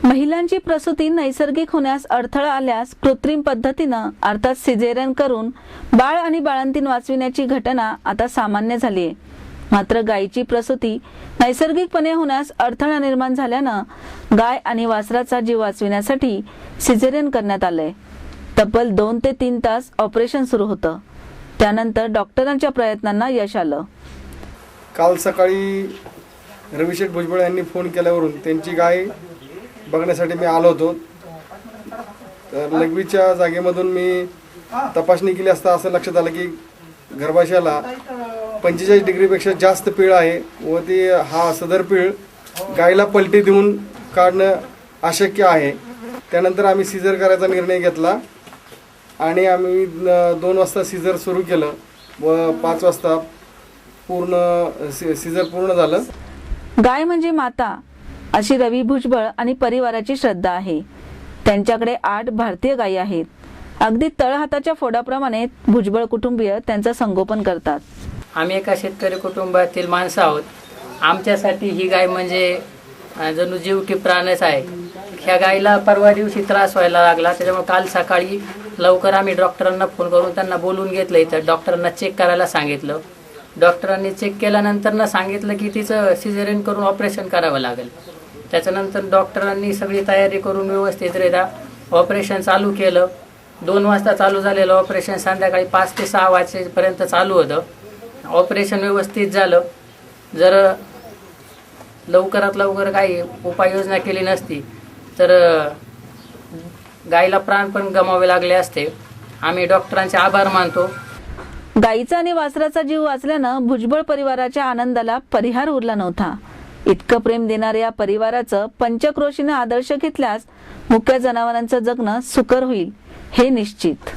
महिलांची प्रसूती नैसर्गिक होण्यास अडथळा आल्यास कृत्रिम पद्धतीनं अर्थात सिझेरियन करून बाळ आणि बाळंतीण वाचविण्याची घटना आता सामान्य झाली आहे। मात्र गायीची प्रसूती नैसर्गिकपणे होण्यास अडथळा निर्माण झाल्यानं गाय आणि वासराचा जीव वाचविण्यासाठी सिझेरियन करण्यात आलंय। तब्बल 2 ते 3 तास ऑपरेशन सुरू होतं। त्यानंतर डॉक्टरांच्या प्रयत्नांना यश आलं। काल सकाळी रविशेठ भुजबळ यांनी फोन केल्यावरून त्यांची गाय बघण्यासाठी मी आलो होतो। तर लघवीच्या जागेमधून मी तपासणी केली असता असं लक्षात आलं की गर्भाशयाला 45 डिग्रीपेक्षा जास्त पीळ आहे व ती हा सदर पीळ गायीला पलटी देऊन काढणं अशक्य आहे। त्यानंतर आम्ही सीझर करायचा निर्णय घेतला आणि आम्ही 2 वाजता सीझर सुरू केलं व 5 वाजता सीझर पूर्ण झालं। गाय म्हणजे माता अशी रवी भुजबळ आणि परिवाराची श्रद्धा आहे। त्यांच्याकडे 8 भारतीय गायी आहेत। अगदी तळहाताच्या फोडाप्रमाणे भुजबळ कुटुंबीय त्यांचं संगोपन करतात। आम्ही एका शेतकरी कुटुंबातील माणसं आहोत। आमच्यासाठी ही गाय म्हणजे जणू जीव की प्राणच आहे। ह्या गायीला परवा दिवशी त्रास व्हायला लागला, त्याच्यामुळे काल सकाळी लवकर आम्ही डॉक्टरांना फोन करून त्यांना बोलून घेतलं। इथं डॉक्टरांना चेक करायला सांगितलं। डॉक्टरांनी चेक केल्यानंतर सांगितलं की तिचं सिझेरियन करून ऑपरेशन करावं लागेल। त्याच्यानंतर डॉक्टरांनी सगळी तयारी करून व्यवस्थितरित्या ऑपरेशन चालू केलं। 2 वाजता चालू झालेलं ऑपरेशन संध्याकाळी 5 ते 6 वाजेपर्यंत चालू होतं। ऑपरेशन व्यवस्थित झालं। जर लवकरात लवकर काही उपाययोजना केली नसती तर गायीला प्राण पण गमावे लागले असते। आम्ही डॉक्टरांचे आभार मानतो। गायीचा आणि वासराचा जीव वाचल्यानं भुजबळ परिवाराच्या आनंदाला परिहार उरला नव्हता। इतकं प्रेम देणाऱ्या या परिवाराचं पंचक्रोशीनं आदर्श घेतल्यास मुक्या जनावरांचं जगणं सुकर होईल हे निश्चित।